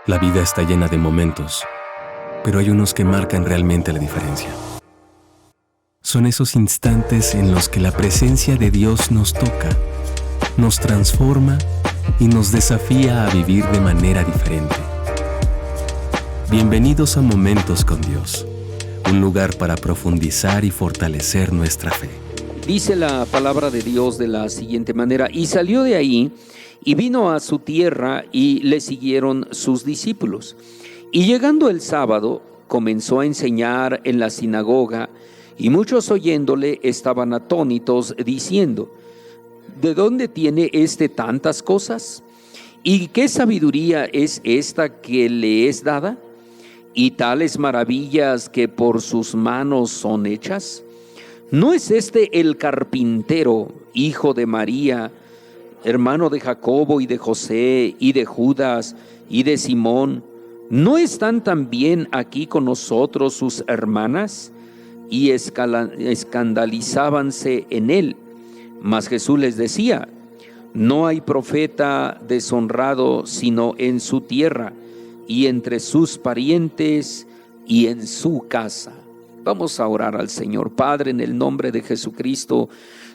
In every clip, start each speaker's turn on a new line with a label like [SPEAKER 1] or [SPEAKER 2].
[SPEAKER 1] La vida está llena de momentos, pero hay unos que marcan realmente la diferencia. Son esos instantes en los que la presencia de Dios nos toca, nos transforma y nos desafía a vivir de manera diferente. Bienvenidos a Momentos con Dios, un lugar para profundizar y fortalecer nuestra fe.
[SPEAKER 2] Dice la palabra de Dios de la siguiente manera: y salió de ahí y vino a su tierra y le siguieron sus discípulos. Y llegando el sábado, comenzó a enseñar en la sinagoga, y muchos oyéndole estaban atónitos, diciendo: ¿de dónde tiene tantas cosas? ¿Y qué sabiduría es esta que le es dada? ¿Y tales maravillas que por sus manos son hechas? ¿No es el carpintero, hijo de María, hermano de Jacobo y de José y de Judas y de Simón? ¿No están también aquí con nosotros sus hermanas? Y escandalizábanse en él. Mas Jesús les decía: no hay profeta deshonrado sino en su tierra y entre sus parientes y en su casa. Vamos a orar al Señor. Padre, en el nombre de Jesucristo,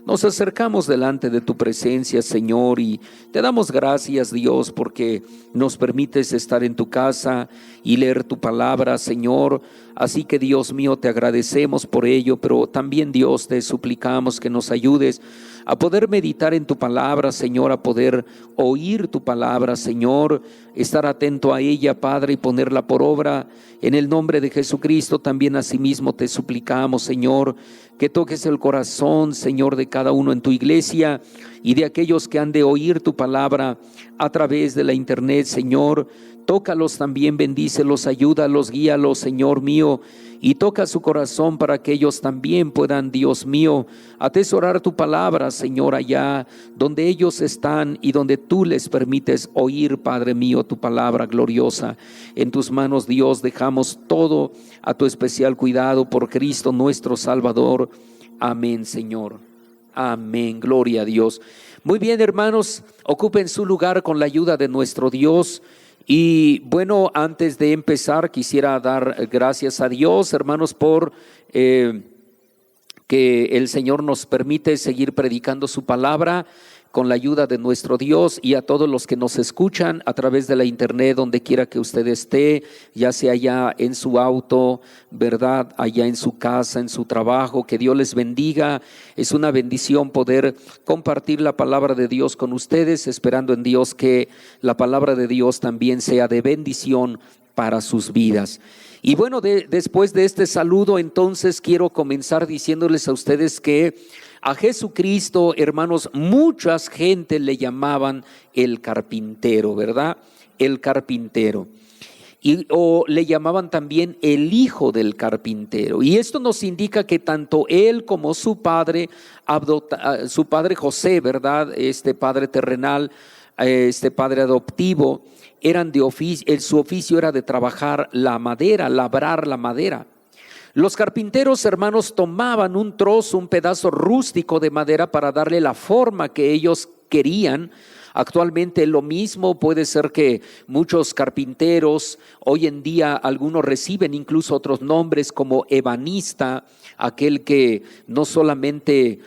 [SPEAKER 2] nos acercamos delante de tu presencia, Señor, y te damos gracias, Dios, porque nos permites estar en tu casa y leer tu palabra, Señor. Así que, Dios mío, te agradecemos por ello, pero también, Dios, te suplicamos que nos ayudes a poder meditar en tu palabra, Señor, a poder oír tu palabra, Señor, estar atento a ella, Padre, y ponerla por obra. En el nombre de Jesucristo, también asimismo te suplicamos, Señor, que toques el corazón, Señor, de cada uno en tu iglesia y de aquellos que han de oír tu palabra a través de la internet, Señor. Tócalos también, bendícelos, ayúdalos, guíalos, Señor mío, y toca su corazón para que ellos también puedan, Dios mío, atesorar tu palabra, Señor, allá donde ellos están y donde tú les permites oír, Padre mío, tu palabra gloriosa. En tus manos, Dios, dejamos todo a tu especial cuidado por Cristo nuestro Salvador. Amén, Señor. Amén. Gloria a Dios. Muy bien, hermanos, ocupen su lugar con la ayuda de nuestro Dios. Y bueno, antes de empezar, quisiera dar gracias a Dios, hermanos, por que el Señor nos permite seguir predicando su palabra con la ayuda de nuestro Dios, y a todos los que nos escuchan a través de la internet, donde quiera que usted esté, ya sea allá en su auto, ¿verdad?, allá en su casa, en su trabajo. Que Dios les bendiga. Es una bendición poder compartir la palabra de Dios con ustedes, esperando en Dios que la palabra de Dios también sea de bendición para sus vidas. Y bueno, después de este saludo, entonces quiero comenzar diciéndoles a ustedes que a Jesucristo, hermanos, muchas gente le llamaban el carpintero, ¿verdad? El carpintero. O le llamaban también el hijo del carpintero. Y esto nos indica que tanto él como su padre José, ¿verdad?, este padre terrenal, este padre adoptivo, eran de oficio. Su oficio era de trabajar la madera, labrar la madera. Los carpinteros, hermanos, tomaban un pedazo rústico de madera para darle la forma que ellos querían. Actualmente lo mismo, puede ser que muchos carpinteros, hoy en día algunos reciben incluso otros nombres como ebanista, aquel que no solamente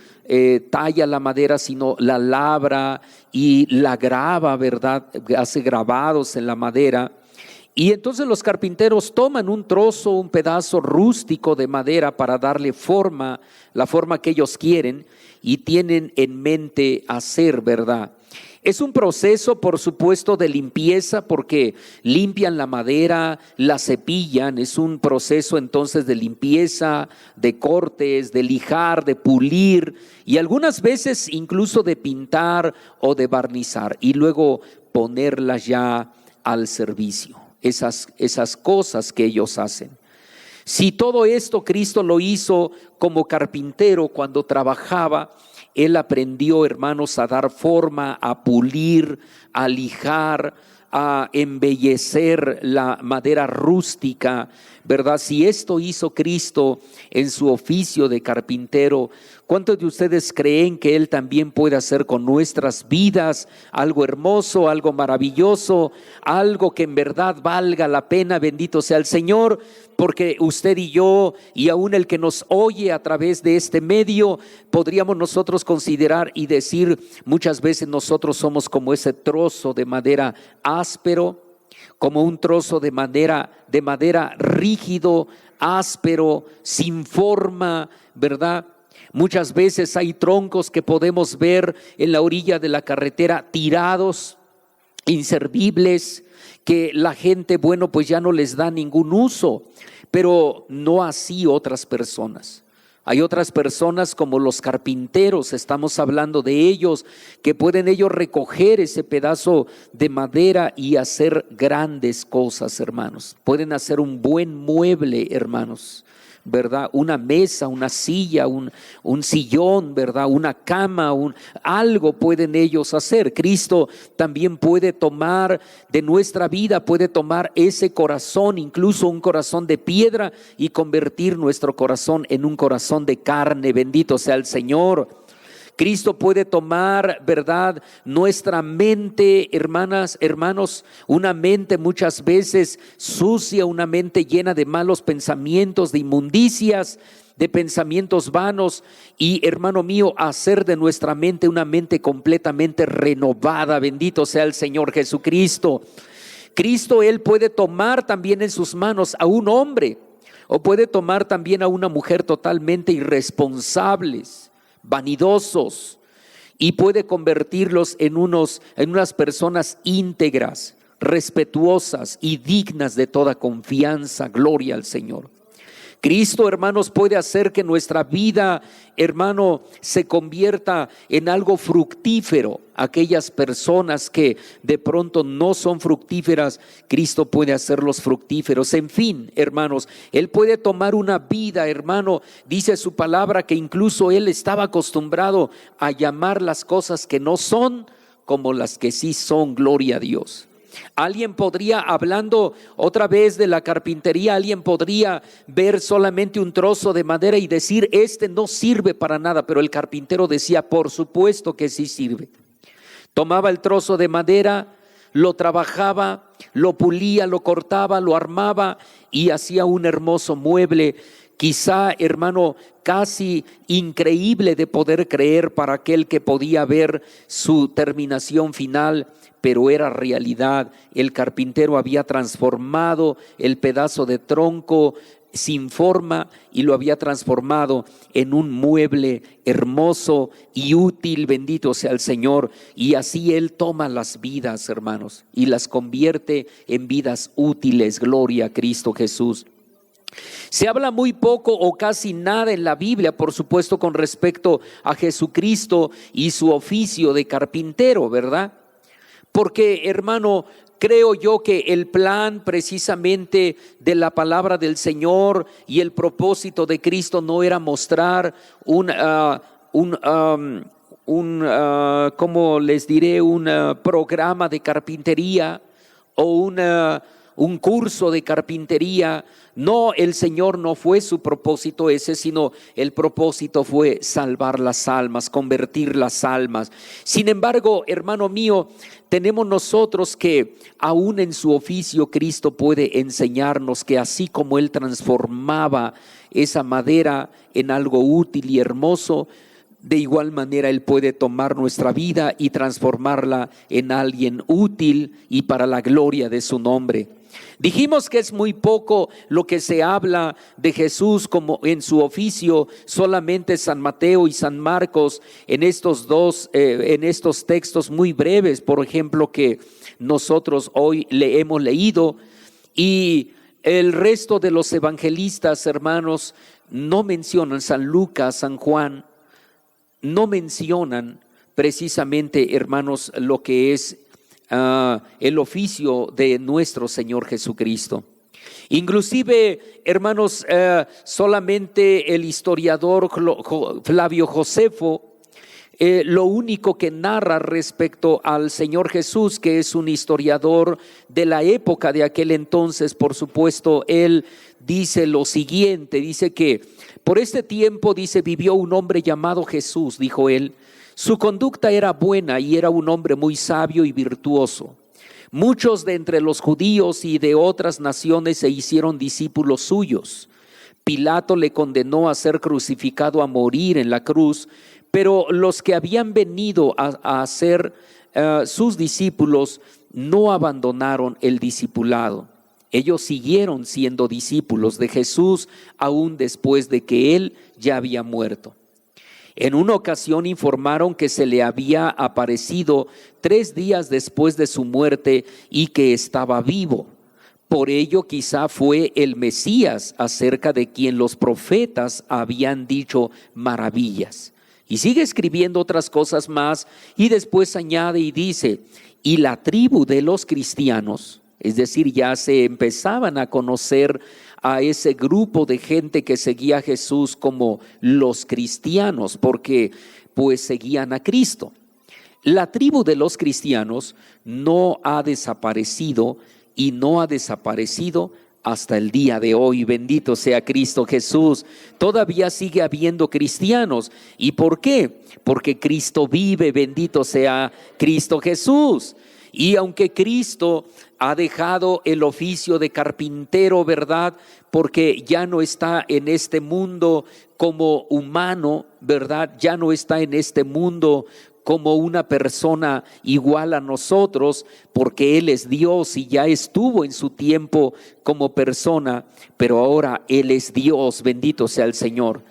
[SPEAKER 2] talla la madera, sino la labra y la graba, ¿verdad?, hace grabados en la madera. Y entonces los carpinteros toman un pedazo rústico de madera para darle forma, la forma que ellos quieren y tienen en mente hacer, ¿verdad? Es un proceso, por supuesto, de limpieza, porque limpian la madera, la cepillan. Es un proceso entonces de limpieza, de cortes, de lijar, de pulir y algunas veces incluso de pintar o de barnizar y luego ponerlas ya al servicio. Esas cosas que ellos hacen. Si todo esto Cristo lo hizo como carpintero cuando trabajaba, Él aprendió, hermanos, a dar forma, a pulir, a lijar, a embellecer la madera rústica, ¿verdad? Si esto hizo Cristo en su oficio de carpintero, ¿Cuántos de ustedes creen que Él también puede hacer con nuestras vidas algo hermoso, algo maravilloso, algo que en verdad valga la pena? Bendito sea el Señor, porque usted y yo, y aún el que nos oye a través de este medio, podríamos nosotros considerar y decir, muchas veces nosotros somos como ese trozo de madera áspero, como un trozo de madera rígido, áspero, sin forma, ¿verdad? Muchas veces hay troncos que podemos ver en la orilla de la carretera tirados, inservibles, que la gente, bueno, pues ya no les da ningún uso, pero no así otras personas. Hay otras personas como los carpinteros, estamos hablando de ellos, que pueden ellos recoger ese pedazo de madera y hacer grandes cosas, hermanos. Pueden hacer un buen mueble, hermanos, ¿verdad? Una mesa, una silla, un sillón, ¿verdad? Una cama, algo pueden ellos hacer. Cristo también puede tomar de nuestra vida, puede tomar ese corazón, incluso un corazón de piedra, y convertir nuestro corazón en un corazón de carne. Bendito sea el Señor. Cristo puede tomar, ¿verdad?, nuestra mente, hermanas, hermanos, una mente muchas veces sucia, una mente llena de malos pensamientos, de inmundicias, de pensamientos vanos, y, hermano mío, hacer de nuestra mente una mente completamente renovada. Bendito sea el Señor Jesucristo. Cristo, Él puede tomar también en sus manos a un hombre, o puede tomar también a una mujer totalmente irresponsables, vanidosos, y puede convertirlos en unas personas íntegras, respetuosas y dignas de toda confianza. Gloria al Señor. Cristo, hermanos, puede hacer que nuestra vida, hermano, se convierta en algo fructífero. Aquellas personas que de pronto no son fructíferas, Cristo puede hacerlos fructíferos. En fin, hermanos, Él puede tomar una vida, hermano. Dice su palabra que incluso Él estaba acostumbrado a llamar las cosas que no son como las que sí son. Gloria a Dios. Alguien podría, hablando otra vez de la carpintería, alguien podría ver solamente un trozo de madera y decir, este no sirve para nada, pero el carpintero decía, por supuesto que sí sirve. Tomaba el trozo de madera, lo trabajaba, lo pulía, lo cortaba, lo armaba y hacía un hermoso mueble. Quizá, hermano, casi increíble de poder creer para aquel que podía ver su terminación final, pero era realidad. El carpintero había transformado el pedazo de tronco sin forma y lo había transformado en un mueble hermoso y útil. Bendito sea el Señor. Y así Él toma las vidas, hermanos, y las convierte en vidas útiles. Gloria a Cristo Jesús. Se habla muy poco o casi nada en la Biblia, por supuesto, con respecto a Jesucristo y su oficio de carpintero, ¿verdad? Porque, hermano, creo yo que el plan precisamente de la palabra del Señor y el propósito de Cristo no era mostrar ¿cómo les diré? Un programa de carpintería o un curso de carpintería. No, el Señor no fue su propósito ese, sino el propósito fue salvar las almas, convertir las almas. Sin embargo, hermano mío, tenemos nosotros que aún en su oficio Cristo puede enseñarnos que así como Él transformaba esa madera en algo útil y hermoso, de igual manera Él puede tomar nuestra vida y transformarla en alguien útil y para la gloria de su nombre. Dijimos que es muy poco lo que se habla de Jesús como en su oficio. Solamente San Mateo y San Marcos en estos textos muy breves, por ejemplo, que nosotros hoy le hemos leído, y el resto de los evangelistas, hermanos, no mencionan. San Lucas, San Juan, no mencionan precisamente, hermanos, lo que es el oficio de nuestro Señor Jesucristo. Inclusive, hermanos, solamente el historiador Flavio Josefo lo único que narra respecto al Señor Jesús, que es un historiador de la época de aquel entonces, por supuesto, él dice lo siguiente, dice que por este tiempo, dice, vivió un hombre llamado Jesús, dijo él. Su conducta era buena y era un hombre muy sabio y virtuoso. Muchos de entre los judíos y de otras naciones se hicieron discípulos suyos. Pilato le condenó a ser crucificado, a morir en la cruz, pero los que habían venido a ser sus discípulos no abandonaron el discipulado. Ellos siguieron siendo discípulos de Jesús aún después de que él ya había muerto. En una ocasión informaron que se le había aparecido 3 días después de su muerte y que estaba vivo. Por ello quizá fue el Mesías, acerca de quien los profetas habían dicho maravillas. Y sigue escribiendo otras cosas más y después añade y dice, y la tribu de los cristianos, es decir, ya se empezaban a conocer a ese grupo de gente que seguía a Jesús como los cristianos, porque pues seguían a Cristo. La tribu de los cristianos no ha desaparecido y no ha desaparecido hasta el día de hoy. Bendito sea Cristo Jesús. Todavía sigue habiendo cristianos. ¿Y por qué? Porque Cristo vive. Bendito sea Cristo Jesús. Y aunque Cristo ha dejado el oficio de carpintero, ¿verdad? Porque ya no está en este mundo como humano, ¿verdad? Ya no está en este mundo como una persona igual a nosotros, porque Él es Dios y ya estuvo en su tiempo como persona, pero ahora Él es Dios, bendito sea el Señor.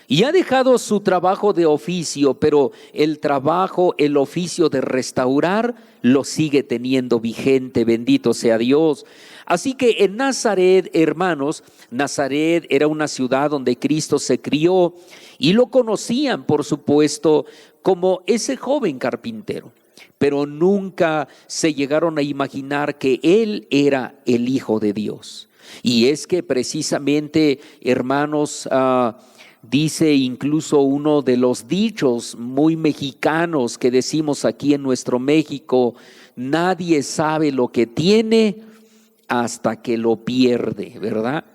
[SPEAKER 2] Y ha dejado su trabajo de oficio, pero el oficio de restaurar, lo sigue teniendo vigente, bendito sea Dios. Así que en Nazaret, hermanos, Nazaret era una ciudad donde Cristo se crió y lo conocían, por supuesto, como ese joven carpintero, pero nunca se llegaron a imaginar que Él era el Hijo de Dios. Y es que precisamente, hermanos, dice incluso uno de los dichos muy mexicanos que decimos aquí en nuestro México: nadie sabe lo que tiene hasta que lo pierde, ¿verdad?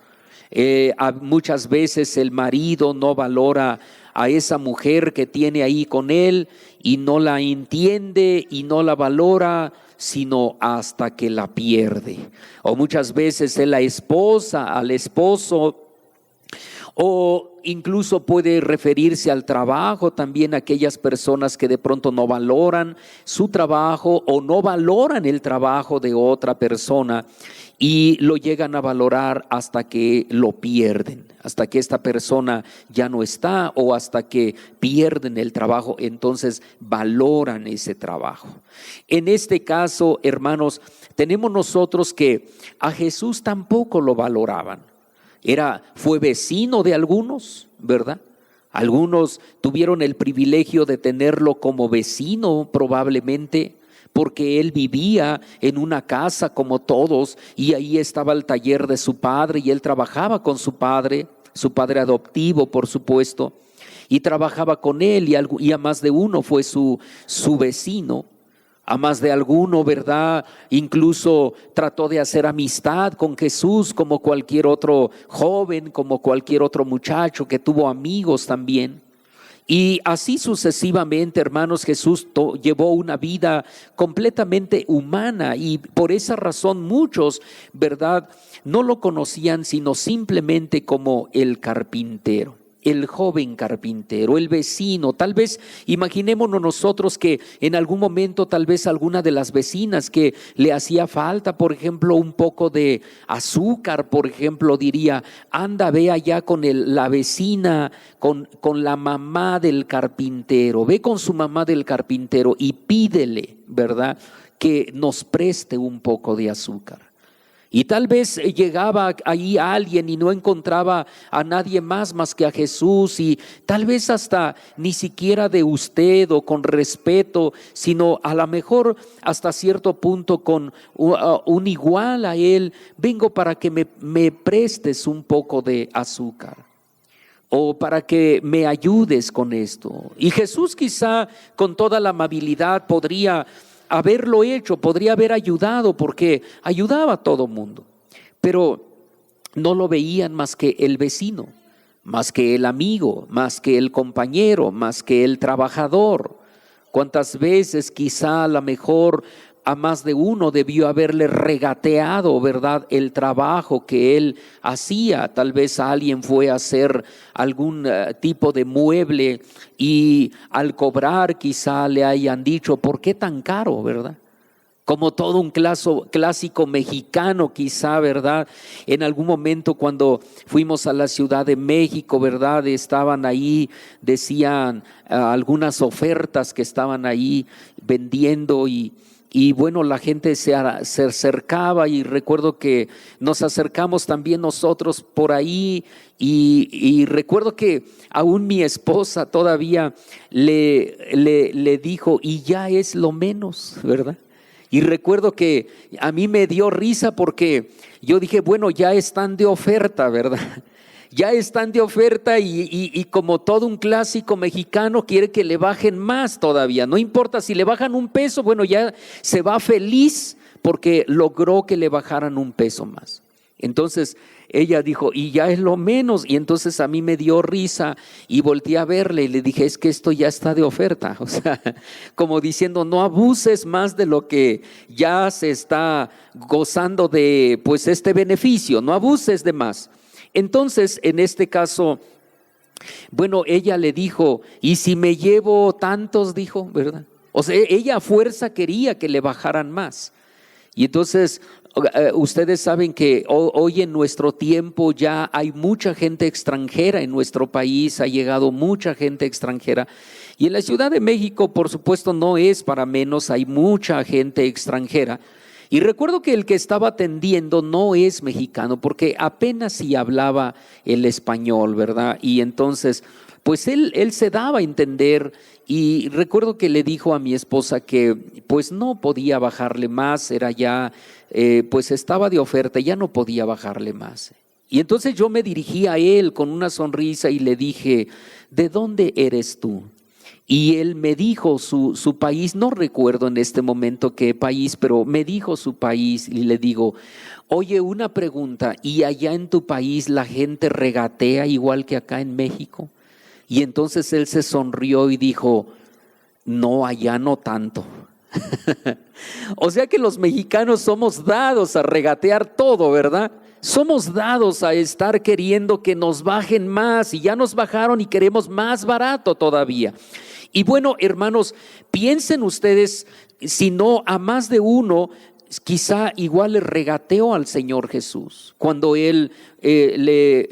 [SPEAKER 2] Muchas veces el marido no valora a esa mujer que tiene ahí con él y no la entiende y no la valora, sino hasta que la pierde. O muchas veces es la esposa al esposo, o incluso puede referirse al trabajo también, aquellas personas que de pronto no valoran su trabajo o no valoran el trabajo de otra persona y lo llegan a valorar hasta que lo pierden, hasta que esta persona ya no está o hasta que pierden el trabajo, entonces valoran ese trabajo. En este caso, hermanos, tenemos nosotros que a Jesús tampoco lo valoraban. Fue vecino de algunos, ¿verdad? Algunos tuvieron el privilegio de tenerlo como vecino probablemente, porque él vivía en una casa como todos y ahí estaba el taller de su padre y él trabajaba con su padre adoptivo, por supuesto, y trabajaba con él y a más de uno fue su vecino. A más de alguno, ¿verdad? Incluso trató de hacer amistad con Jesús como cualquier otro joven, como cualquier otro muchacho que tuvo amigos también. Y así sucesivamente, hermanos, Jesús llevó una vida completamente humana y por esa razón muchos, ¿verdad?, no lo conocían sino simplemente como el carpintero. El joven carpintero, el vecino. Tal vez imaginémonos nosotros que en algún momento tal vez alguna de las vecinas que le hacía falta, por ejemplo, un poco de azúcar, por ejemplo, diría: anda, ve allá con la vecina, con la mamá del carpintero, ve con su mamá del carpintero y pídele, ¿verdad?, que nos preste un poco de azúcar. Y tal vez llegaba ahí alguien y no encontraba a nadie más que a Jesús, y tal vez hasta ni siquiera de usted o con respeto, sino a lo mejor hasta cierto punto con un igual a él: vengo para que me prestes un poco de azúcar. o para que me ayudes con esto. Y Jesús quizá con toda la amabilidad podría haberlo hecho, podría haber ayudado, porque ayudaba a todo mundo, pero no lo veían más que el vecino, más que el amigo, más que el compañero, más que el trabajador. ¿Cuántas veces quizá a lo mejor a más de uno debió haberle regateado, verdad, el trabajo que él hacía? Tal vez alguien fue a hacer algún tipo de mueble y al cobrar quizá le hayan dicho, ¿por qué tan caro, verdad? Como todo un clásico mexicano quizá, ¿verdad? En algún momento cuando fuimos a la Ciudad de México, ¿verdad? Estaban ahí, decían algunas ofertas que estaban ahí vendiendo y bueno, la gente se acercaba y recuerdo que nos acercamos también nosotros por ahí y recuerdo que aún mi esposa todavía le dijo, y ya es lo menos, ¿verdad? Y recuerdo que a mí me dio risa porque yo dije, bueno, ya están de oferta, ¿verdad? Ya están de oferta y como todo un clásico mexicano quiere que le bajen más todavía. No importa si le bajan un peso, bueno, ya se va feliz porque logró que le bajaran un peso más. Entonces ella dijo, y ya es lo menos. Y entonces a mí me dio risa y volteé a verle y le dije, es que esto ya está de oferta. O sea, como diciendo, no abuses más de lo que ya se está gozando de pues este beneficio, no abuses de más. Entonces, en este caso, bueno, ella le dijo, ¿y si me llevo tantos? Dijo, ¿verdad? O sea, ella a fuerza quería que le bajaran más. Y entonces, ustedes saben que hoy en nuestro tiempo ya hay mucha gente extranjera en nuestro país, ha llegado mucha gente extranjera. Y en la Ciudad de México, por supuesto, no es para menos, hay mucha gente extranjera. Y recuerdo que el que estaba atendiendo no es mexicano, porque apenas si hablaba el español, ¿verdad? Y entonces, pues él se daba a entender y recuerdo que le dijo a mi esposa que pues no podía bajarle más, era ya, pues estaba de oferta, ya no podía bajarle más. Y entonces yo me dirigí a él con una sonrisa y le dije, ¿de dónde eres tú? Y él me dijo su país, no recuerdo en este momento qué país, pero me dijo su país y le digo, oye, una pregunta, ¿y allá en tu país la gente regatea igual que acá en México? Y entonces él se sonrió y dijo, no, allá no tanto. O sea que los mexicanos somos dados a regatear todo, ¿verdad? Somos dados a estar queriendo que nos bajen más y ya nos bajaron y queremos más barato todavía. Y bueno, hermanos, piensen ustedes, si no a más de uno, quizá igual le regateó al Señor Jesús cuando él le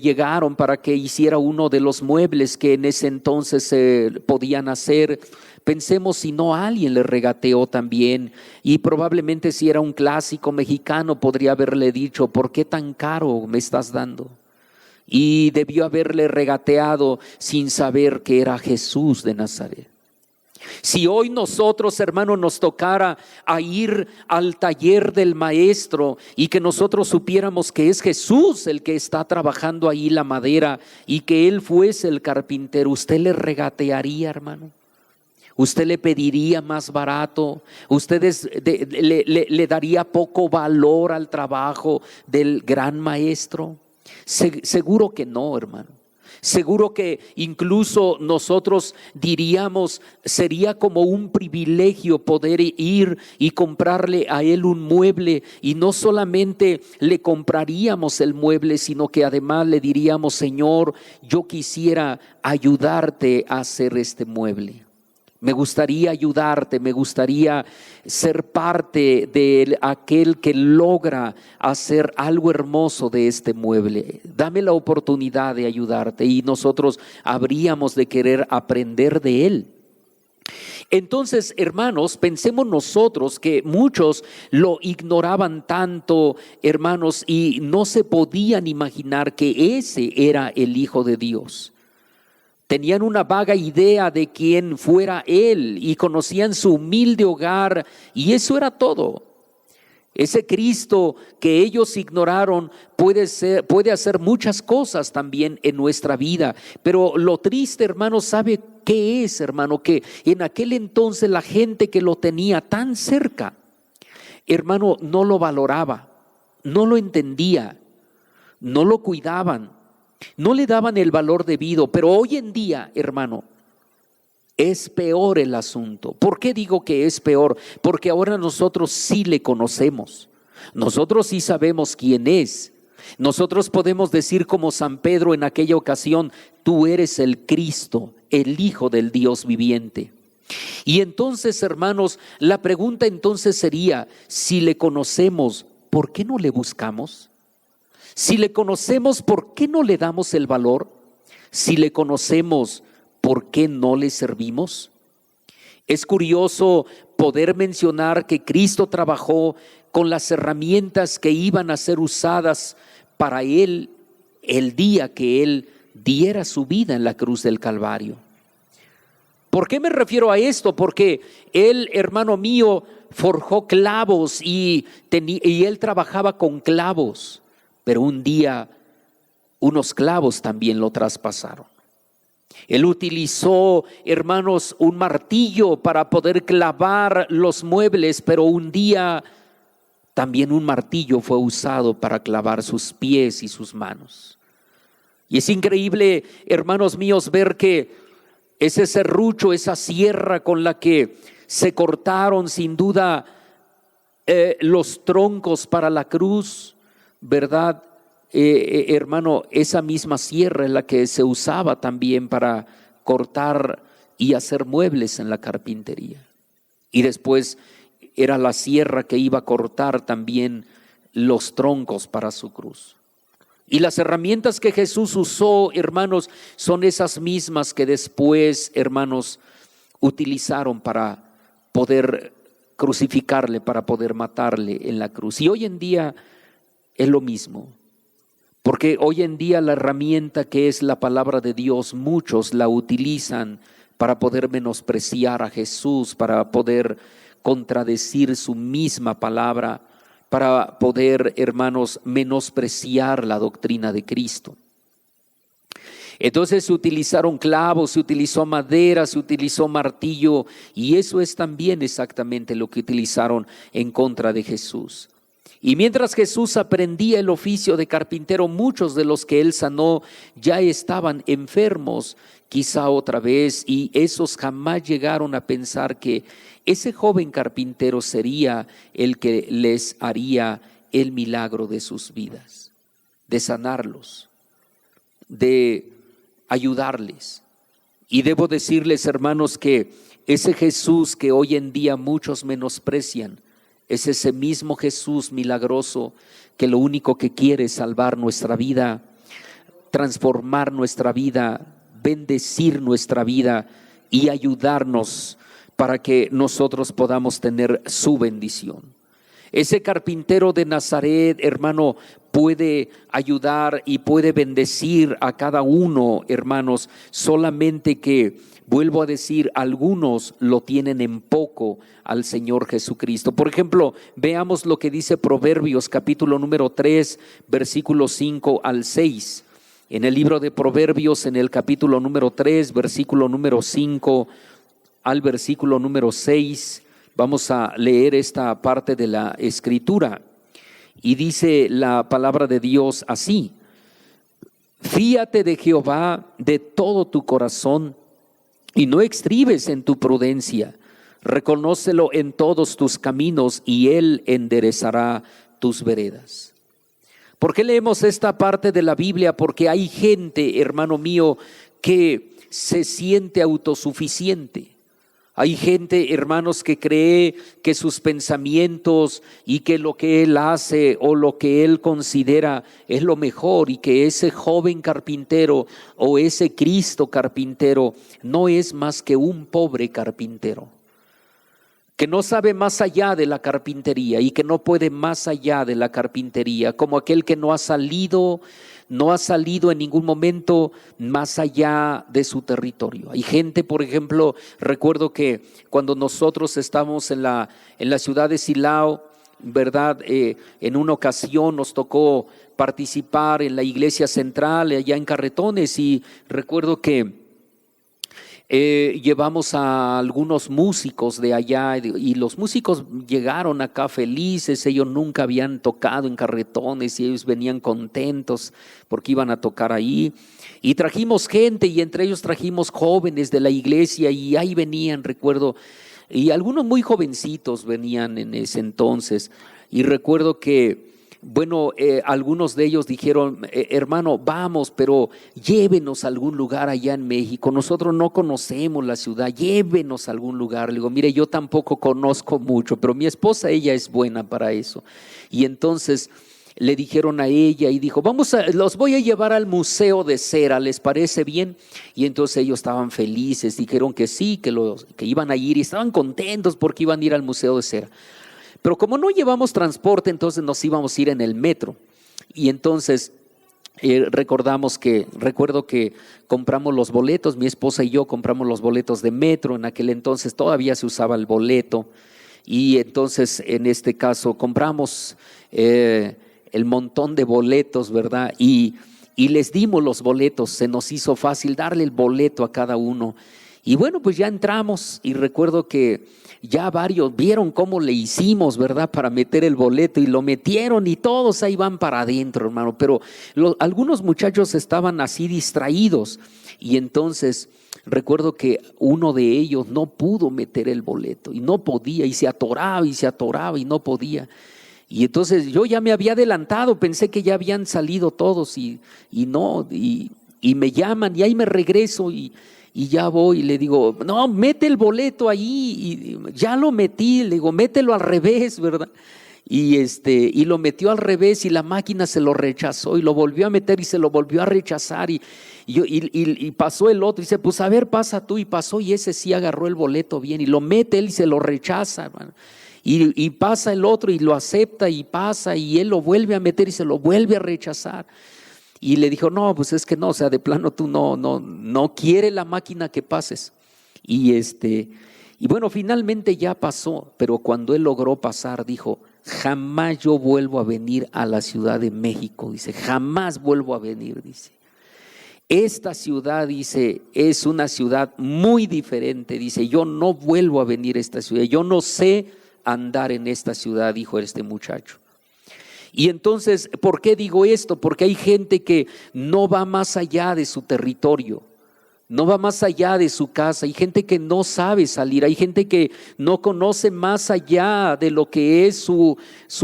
[SPEAKER 2] llegaron para que hiciera uno de los muebles que en ese entonces se podían hacer. Pensemos si no alguien le regateó también, y probablemente si era un clásico mexicano podría haberle dicho, ¿por qué tan caro me estás dando? Y debió haberle regateado sin saber que era Jesús de Nazaret. Si hoy nosotros, hermanos, nos tocara a ir al taller del maestro y que nosotros supiéramos que es Jesús el que está trabajando ahí la madera y que Él fuese el carpintero, ¿usted le regatearía, hermano? ¿Usted le pediría más barato? ¿Usted le daría poco valor al trabajo del gran maestro? Seguro que no, hermano. Seguro que incluso nosotros diríamos, sería como un privilegio poder ir y comprarle a él un mueble, y no solamente le compraríamos el mueble, sino que además le diríamos, Señor, yo quisiera ayudarte a hacer este mueble. Me gustaría ayudarte, me gustaría ser parte de aquel que logra hacer algo hermoso de este mueble. Dame la oportunidad de ayudarte, y nosotros habríamos de querer aprender de él. Entonces, hermanos, pensemos nosotros que muchos lo ignoraban tanto, hermanos, y no se podían imaginar que ese era el Hijo de Dios. Tenían una vaga idea de quién fuera Él y conocían su humilde hogar, y eso era todo. Ese Cristo que ellos ignoraron puede hacer muchas cosas también en nuestra vida. Pero lo triste, hermano, ¿sabe qué es, hermano? Que en aquel entonces la gente que lo tenía tan cerca, hermano, no lo valoraba, no lo entendía, no lo cuidaban, no le daban el valor debido. Pero hoy en día, hermano, es peor el asunto. ¿Por qué digo que es peor? Porque ahora nosotros sí le conocemos. Nosotros sí sabemos quién es. Nosotros podemos decir como San Pedro en aquella ocasión: tú eres el Cristo, el Hijo del Dios viviente. Y entonces, hermanos, la pregunta entonces sería: si le conocemos, ¿por qué no le buscamos? Si le conocemos, ¿por qué no le damos el valor? Si le conocemos, ¿por qué no le servimos? Es curioso poder mencionar que Cristo trabajó con las herramientas que iban a ser usadas para Él el día que Él diera su vida en la cruz del Calvario. ¿Por qué me refiero a esto? Porque Él, hermano mío, forjó clavos y Él trabajaba con clavos, pero un día unos clavos también lo traspasaron. Él utilizó, hermanos, un martillo para poder clavar los muebles, pero un día también un martillo fue usado para clavar sus pies y sus manos. Y es increíble, hermanos míos, ver que ese serrucho, esa sierra con la que se cortaron sin duda los troncos para la cruz, ¿verdad? Hermano, esa misma sierra es la que se usaba también para cortar y hacer muebles en la carpintería. Y después era la sierra que iba a cortar también los troncos para su cruz. Y las herramientas que Jesús usó, hermanos, son esas mismas que después, hermanos, utilizaron para poder crucificarle, para poder matarle en la cruz. Y hoy en día es lo mismo. Porque hoy en día la herramienta que es la palabra de Dios, muchos la utilizan para poder menospreciar a Jesús, para poder contradecir su misma palabra, para poder, hermanos, menospreciar la doctrina de Cristo. Entonces se utilizaron clavos, se utilizó madera, se utilizó martillo, y eso es también exactamente lo que utilizaron en contra de Jesús. Y mientras Jesús aprendía el oficio de carpintero, muchos de los que Él sanó ya estaban enfermos, quizá otra vez, y esos jamás llegaron a pensar que ese joven carpintero sería el que les haría el milagro de sus vidas, de sanarlos, de ayudarles. Y debo decirles, hermanos, que ese Jesús que hoy en día muchos menosprecian, es ese mismo Jesús milagroso que lo único que quiere es salvar nuestra vida, transformar nuestra vida, bendecir nuestra vida y ayudarnos para que nosotros podamos tener su bendición. Ese carpintero de Nazaret, hermano, puede ayudar y puede bendecir a cada uno, hermanos, solamente que, vuelvo a decir, algunos lo tienen en poco al Señor Jesucristo. Por ejemplo, veamos lo que dice Proverbios capítulo número 3, versículos 5 al 6. En el libro de Proverbios, en el capítulo número 3, versículo número 5 al versículo número 6, vamos a leer esta parte de la Escritura. Y dice la palabra de Dios así: fíate de Jehová de todo tu corazón y no estribes en tu prudencia. Reconócelo en todos tus caminos y Él enderezará tus veredas. ¿Por qué leemos esta parte de la Biblia? Porque hay gente, hermano mío, que se siente autosuficiente. Hay gente, hermanos, que cree que sus pensamientos y que lo que él hace o lo que él considera es lo mejor, y que ese joven carpintero o ese Cristo carpintero no es más que un pobre carpintero, que no sabe más allá de la carpintería y que no puede más allá de la carpintería, como aquel que no ha salido en ningún momento más allá de su territorio. Hay gente, por ejemplo, recuerdo que cuando nosotros estábamos en la ciudad de Silao, ¿verdad? En una ocasión nos tocó participar en la iglesia central allá en Carretones, y recuerdo que llevamos a algunos músicos de allá, y los músicos llegaron acá felices. Ellos nunca habían tocado en Carretones y ellos venían contentos porque iban a tocar ahí. Y trajimos gente, y entre ellos trajimos jóvenes de la iglesia, y ahí venían, recuerdo, y algunos muy jovencitos venían en ese entonces. Y recuerdo que bueno, algunos de ellos dijeron, hermano, vamos, pero llévenos a algún lugar allá en México. Nosotros no conocemos la ciudad, llévenos a algún lugar. Le digo, mire, yo tampoco conozco mucho, pero mi esposa, ella es buena para eso. Y entonces le dijeron a ella y dijo, los voy a llevar al Museo de Cera, ¿les parece bien? Y entonces ellos estaban felices, dijeron que sí, que iban a ir, y estaban contentos porque iban a ir al Museo de Cera. Pero como no llevamos transporte, entonces nos íbamos a ir en el metro. Y entonces recuerdo que compramos los boletos, mi esposa y yo compramos los boletos de metro. En aquel entonces todavía se usaba el boleto. Y entonces en este caso compramos el montón de boletos, ¿verdad? Y les dimos los boletos, se nos hizo fácil darle el boleto a cada uno. Y bueno, pues ya entramos, y recuerdo que ya varios vieron cómo le hicimos, ¿verdad?, para meter el boleto, y lo metieron, y todos ahí van para adentro, hermano. Pero algunos muchachos estaban así distraídos, y entonces recuerdo que uno de ellos no pudo meter el boleto, y no podía, y se atoraba y no podía. Y entonces yo ya me había adelantado, pensé que ya habían salido todos, y me llaman, y ahí me regreso, y ya voy y le digo, no, mete el boleto ahí. Y ya lo metí, le digo, mételo al revés, ¿verdad? Y lo metió al revés, y la máquina se lo rechazó, y lo volvió a meter y se lo volvió a rechazar. Y pasó el otro, y dice, pues a ver, pasa tú. Y pasó, y ese sí agarró el boleto bien, y lo mete él y se lo rechaza, hermano. Y pasa el otro y lo acepta, y pasa, y él lo vuelve a meter y se lo vuelve a rechazar. Y le dijo, no, pues es que no, o sea, de plano tú no quiere la máquina que pases. Y bueno, finalmente ya pasó, pero cuando él logró pasar, dijo, jamás yo vuelvo a venir a la Ciudad de México, dice, jamás vuelvo a venir, dice. Esta ciudad, dice, es una ciudad muy diferente, dice, yo no vuelvo a venir a esta ciudad, yo no sé andar en esta ciudad, dijo este muchacho. Y entonces, ¿por qué digo esto? Porque hay gente que no va más allá de su territorio, no va más allá de su casa. Hay gente que no sabe salir, hay gente que no conoce más allá de lo que es su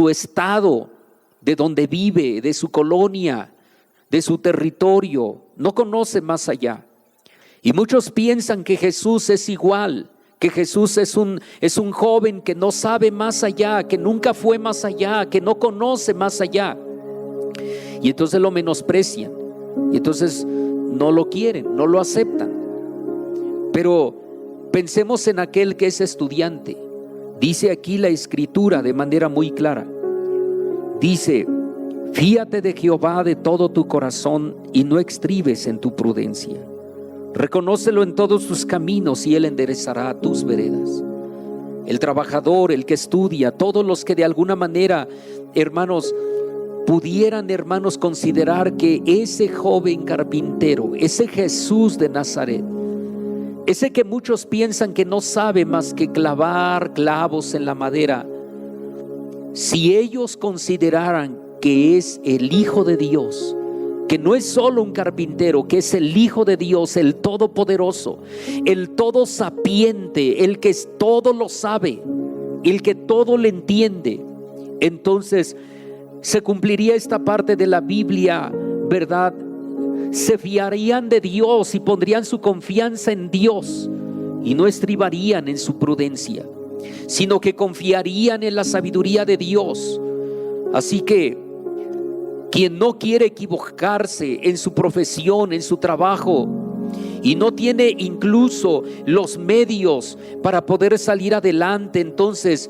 [SPEAKER 2] estado, de donde vive, de su colonia, de su territorio. No conoce más allá. Y muchos piensan que Jesús es igual, que Jesús es un joven que no sabe más allá, que nunca fue más allá, que no conoce más allá. Y entonces lo menosprecian, y entonces no lo quieren, no lo aceptan. Pero pensemos en aquel que es estudiante. Dice aquí la Escritura de manera muy clara. Dice, fíate de Jehová de todo tu corazón y no estribes en tu prudencia. Reconócelo en todos tus caminos y Él enderezará tus veredas. El trabajador, el que estudia, todos los que de alguna manera, hermanos, pudieran, hermanos, considerar que ese joven carpintero, ese Jesús de Nazaret, ese que muchos piensan que no sabe más que clavar clavos en la madera, si ellos consideraran que es el Hijo de Dios, que no es solo un carpintero, que es el Hijo de Dios, el Todopoderoso, el Todo Sapiente, el que todo lo sabe, el que todo le entiende, entonces se cumpliría esta parte de la Biblia, ¿verdad? Se fiarían de Dios y pondrían su confianza en Dios y no estribarían en su prudencia, sino que confiarían en la sabiduría de Dios. Así que quien no quiere equivocarse en su profesión, en su trabajo, y no tiene incluso los medios para poder salir adelante, entonces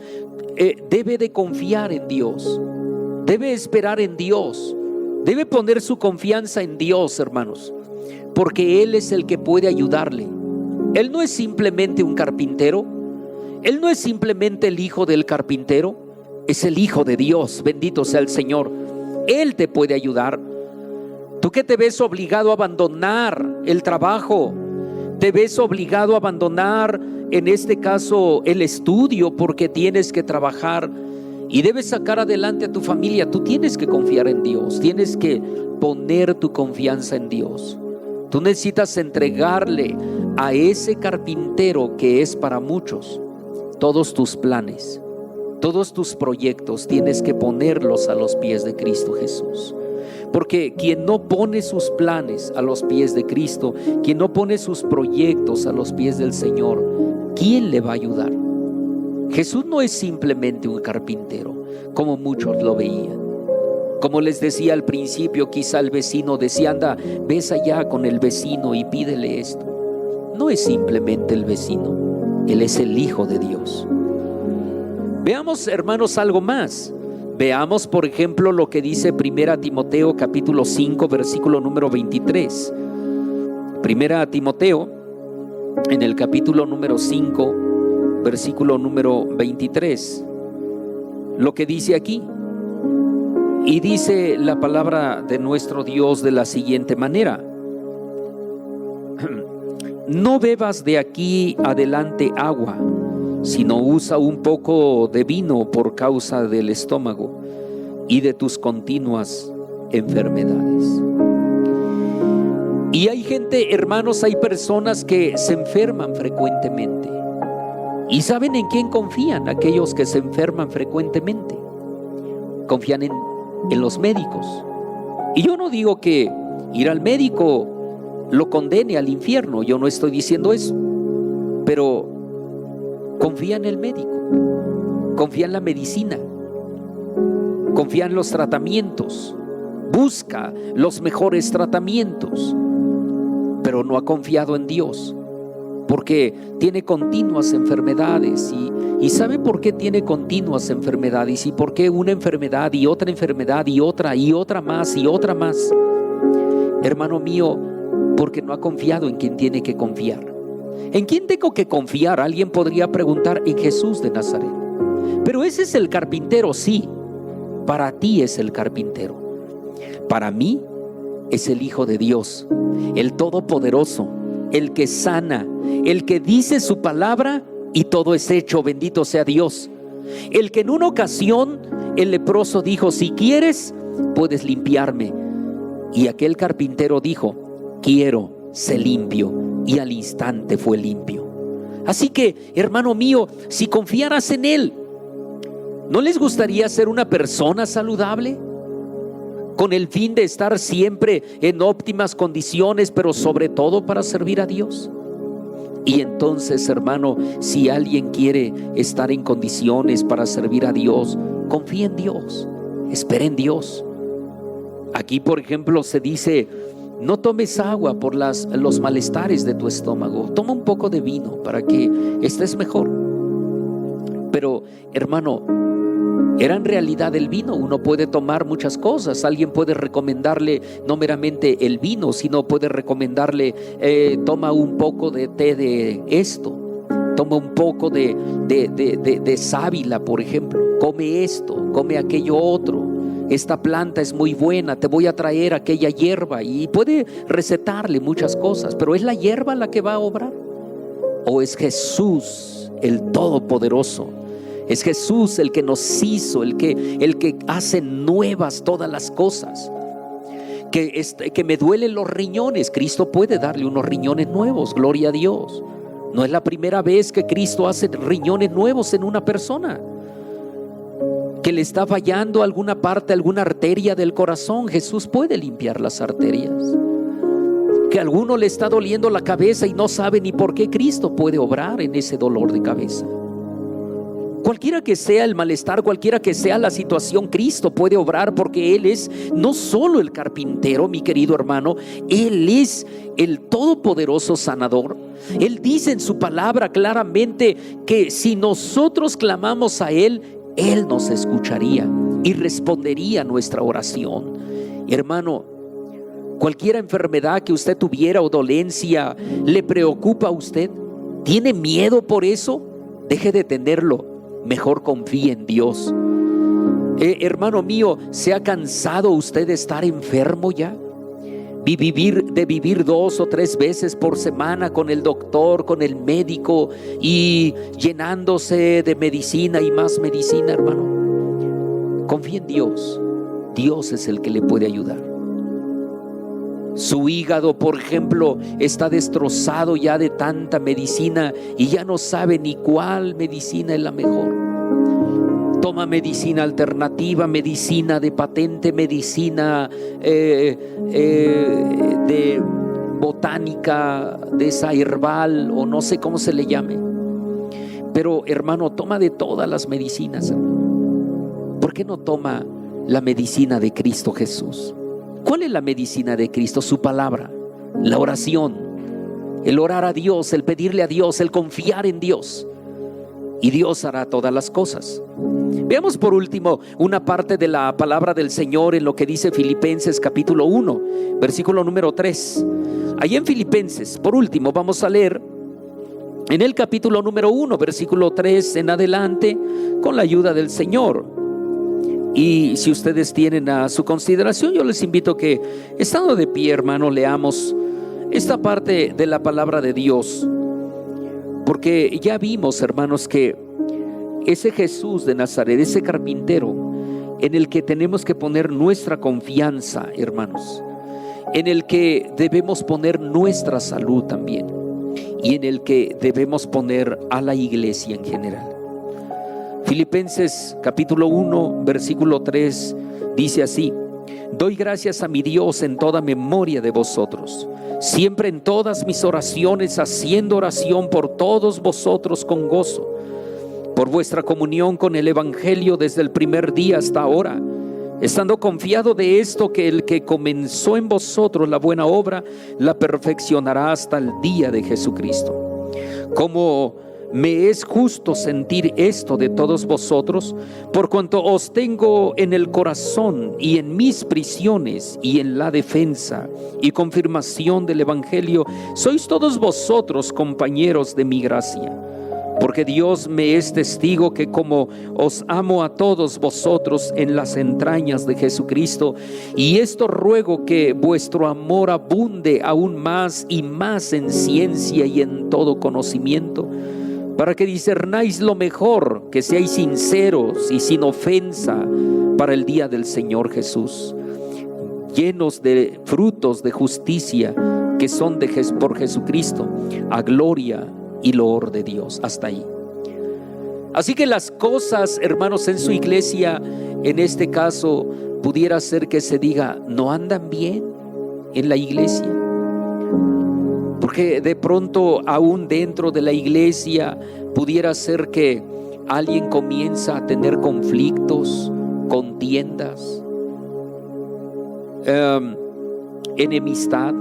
[SPEAKER 2] debe de confiar en Dios, debe esperar en Dios, debe poner su confianza en Dios, hermanos, porque Él es el que puede ayudarle. Él no es simplemente un carpintero, Él no es simplemente el hijo del carpintero, es el Hijo de Dios, bendito sea el Señor. Él te puede ayudar. Tú que te ves obligado a abandonar el trabajo, te ves obligado a abandonar, en este caso, el estudio, porque tienes que trabajar y debes sacar adelante a tu familia. Tú tienes que confiar en Dios, tienes que poner tu confianza en Dios. Tú necesitas entregarle a ese carpintero que es para muchos todos tus planes, todos tus proyectos. Tienes que ponerlos a los pies de Cristo Jesús. Porque quien no pone sus planes a los pies de Cristo, quien no pone sus proyectos a los pies del Señor, ¿quién le va a ayudar? Jesús no es simplemente un carpintero, como muchos lo veían. Como les decía al principio, quizá el vecino decía: anda, ves allá con el vecino y pídele esto. No es simplemente el vecino, Él es el Hijo de Dios. Veamos, hermanos, algo más. Veamos, por ejemplo, lo que dice 1 Timoteo capítulo 5, versículo número 23. 1 Timoteo, en el capítulo número 5, versículo número 23. Lo que dice aquí. Y dice la palabra de nuestro Dios de la siguiente manera: no bebas de aquí adelante agua, sino usa un poco de vino por causa del estómago y de tus continuas enfermedades. Y hay gente, hermanos, hay personas que se enferman frecuentemente. ¿Y saben en quién confían aquellos que se enferman frecuentemente? Confían en los médicos. Y yo no digo que ir al médico lo condene al infierno, yo no estoy diciendo eso, pero confía en el médico, confía en la medicina, confía en los tratamientos, busca los mejores tratamientos, pero no ha confiado en Dios, porque tiene continuas enfermedades. ¿Y sabe por qué tiene continuas enfermedades? ¿Y por qué una enfermedad y otra enfermedad y otra más y otra más? Hermano mío, porque no ha confiado en quien tiene que confiar. ¿En quién tengo que confiar? Alguien podría preguntar: en Jesús de Nazaret. Pero ese es el carpintero, sí. Para ti es el carpintero. Para mí es el Hijo de Dios, el Todopoderoso, el que sana, el que dice su palabra y todo es hecho, bendito sea Dios. El que en una ocasión el leproso dijo: si quieres, puedes limpiarme. Y aquel carpintero dijo: quiero, sé limpio. Y al instante fue limpio. Así que, hermano mío, si confiaras en Él, ¿no les gustaría ser una persona saludable? Con el fin de estar siempre en óptimas condiciones, pero sobre todo para servir a Dios. Y entonces, hermano, si alguien quiere estar en condiciones para servir a Dios, confía en Dios, espera en Dios. Aquí, por ejemplo, se dice: no tomes agua por los malestares de tu estómago, toma un poco de vino para que estés mejor. Pero, hermano, era en realidad el vino. Uno puede tomar muchas cosas. Alguien puede recomendarle no meramente el vino, sino puede recomendarle: toma un poco de té de esto, toma un poco de sábila, por ejemplo, come esto, come aquello otro. Esta planta es muy buena, te voy a traer aquella hierba. Y puede recetarle muchas cosas, pero ¿es la hierba la que va a obrar? ¿O es Jesús el Todopoderoso? Es Jesús el que nos hizo, el que hace nuevas todas las cosas. Que me duelen los riñones, Cristo puede darle unos riñones nuevos, gloria a Dios. No es la primera vez que Cristo hace riñones nuevos en una persona. Que le está fallando alguna parte, alguna arteria del corazón, Jesús puede limpiar las arterias. Que a alguno le está doliendo la cabeza y no sabe ni por qué, Cristo puede obrar en ese dolor de cabeza. Cualquiera que sea el malestar, cualquiera que sea la situación, Cristo puede obrar, porque Él es no solo el carpintero, mi querido hermano, Él es el todopoderoso sanador. Él dice en su palabra claramente que si nosotros clamamos a Él, Él nos escucharía y respondería a nuestra oración. Hermano, cualquier enfermedad que usted tuviera o dolencia, ¿le preocupa a usted? ¿Tiene miedo por eso? Deje de tenerlo. Mejor confíe en Dios. Hermano mío, ¿se ha cansado usted de estar enfermo ya? De vivir 2 o 3 veces por semana con el doctor, con el médico, y llenándose de medicina y más medicina, hermano. Confía en Dios. Dios es el que le puede ayudar. Su hígado, por ejemplo, está destrozado ya de tanta medicina y ya no sabe ni cuál medicina es la mejor. Toma medicina alternativa, medicina de patente, medicina de botánica, de esa herbal, o no sé cómo se le llame. Pero hermano, toma de todas las medicinas. ¿Por qué no toma la medicina de Cristo Jesús? ¿Cuál es la medicina de Cristo? Su palabra, la oración, el orar a Dios, el pedirle a Dios, el confiar en Dios. Y Dios hará todas las cosas. Veamos por último una parte de la palabra del Señor en lo que dice Filipenses capítulo 1, versículo número 3. Allí en Filipenses, por último, vamos a leer en el capítulo número 1, versículo 3 en adelante, con la ayuda del Señor. Y si ustedes tienen a su consideración, yo les invito que, estando de pie, hermano, leamos esta parte de la palabra de Dios. Porque ya vimos, hermanos, que ese Jesús de Nazaret, ese carpintero en el que tenemos que poner nuestra confianza, hermanos, en el que debemos poner nuestra salud también, y en el que debemos poner a la iglesia en general. Filipenses capítulo 1, versículo 3 dice así: doy gracias a mi Dios en toda memoria de vosotros, siempre en todas mis oraciones, haciendo oración por todos vosotros con gozo, por vuestra comunión con el Evangelio desde el primer día hasta ahora, estando confiado de esto, que el que comenzó en vosotros la buena obra, la perfeccionará hasta el día de Jesucristo. Como me es justo sentir esto de todos vosotros, por cuanto os tengo en el corazón y en mis prisiones y en la defensa y confirmación del Evangelio, sois todos vosotros compañeros de mi gracia. Porque Dios me es testigo que como os amo a todos vosotros en las entrañas de Jesucristo, y esto ruego, que vuestro amor abunde aún más y más en ciencia y en todo conocimiento, para que discernáis lo mejor, que seáis sinceros y sin ofensa para el día del Señor Jesús, llenos de frutos de justicia que son por Jesucristo, a gloria y loor de Dios. Hasta ahí. Así que las cosas, hermanos, en su iglesia, en este caso, pudiera ser que se diga, no andan bien en la iglesia. Porque de pronto, aún dentro de la iglesia, pudiera ser que alguien comienza a tener conflictos, contiendas, enemistad.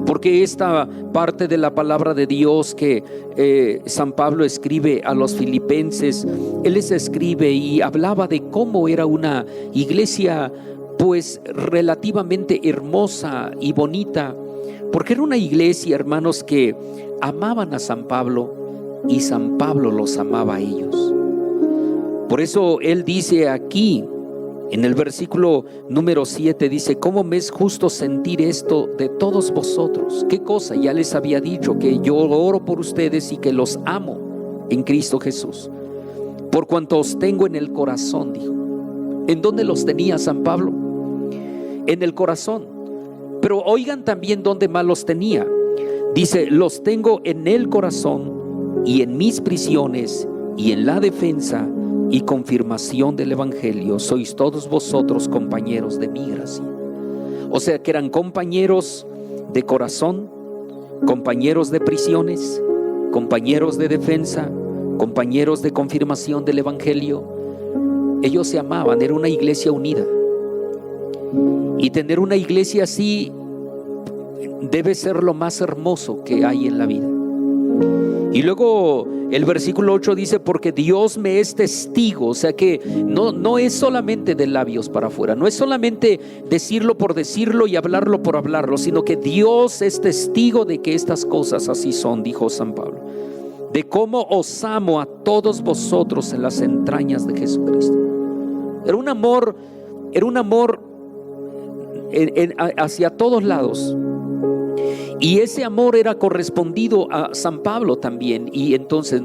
[SPEAKER 2] Porque esta parte de la palabra de Dios que San Pablo escribe a los filipenses, él les escribe y hablaba de cómo era una iglesia pues relativamente hermosa y bonita, porque era una iglesia, hermanos, que amaban a San Pablo y San Pablo los amaba a ellos. Por eso él dice aquí en el versículo número 7, dice: ¿cómo me es justo sentir esto de todos vosotros? ¿Qué cosa? Ya les había dicho que yo oro por ustedes y que los amo en Cristo Jesús, por cuanto os tengo en el corazón, dijo. ¿En dónde los tenía San Pablo? En el corazón. Pero oigan también dónde más los tenía. Dice: los tengo en el corazón y en mis prisiones y en la defensa y confirmación del Evangelio, sois todos vosotros compañeros de mi gracia. O sea que eran compañeros de corazón, compañeros de prisiones, compañeros de defensa, compañeros de confirmación del Evangelio. Ellos se amaban, era una iglesia unida. Y tener una iglesia así debe ser lo más hermoso que hay en la vida. Y luego el versículo 8 dice: porque Dios me es testigo. O sea que no es solamente de labios para afuera, no es solamente decirlo por decirlo y hablarlo por hablarlo, sino que Dios es testigo de que estas cosas así son, dijo San Pablo, de cómo os amo a todos vosotros en las entrañas de Jesucristo. Era un amor hacia todos lados. Y ese amor era correspondido a San Pablo también, y entonces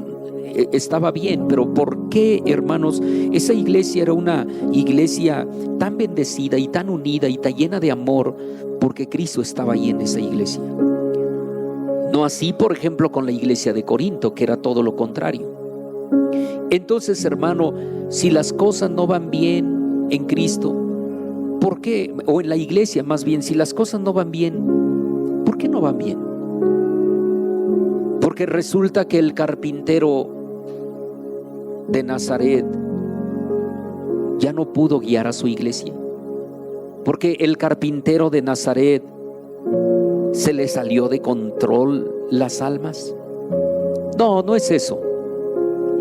[SPEAKER 2] estaba bien. Pero ¿por qué, hermanos? Esa iglesia era una iglesia tan bendecida y tan unida y tan llena de amor, porque Cristo estaba ahí en esa iglesia. No así, por ejemplo, con la iglesia de Corinto, que era todo lo contrario. Entonces, hermano, si las cosas no van bien en Cristo, ¿por qué? O en la iglesia más bien, si las cosas no van bien, ¿por qué no van bien? Porque resulta que el carpintero de Nazaret ya no pudo guiar a su iglesia, porque el carpintero de Nazaret se le salió de control las almas. No, no es eso.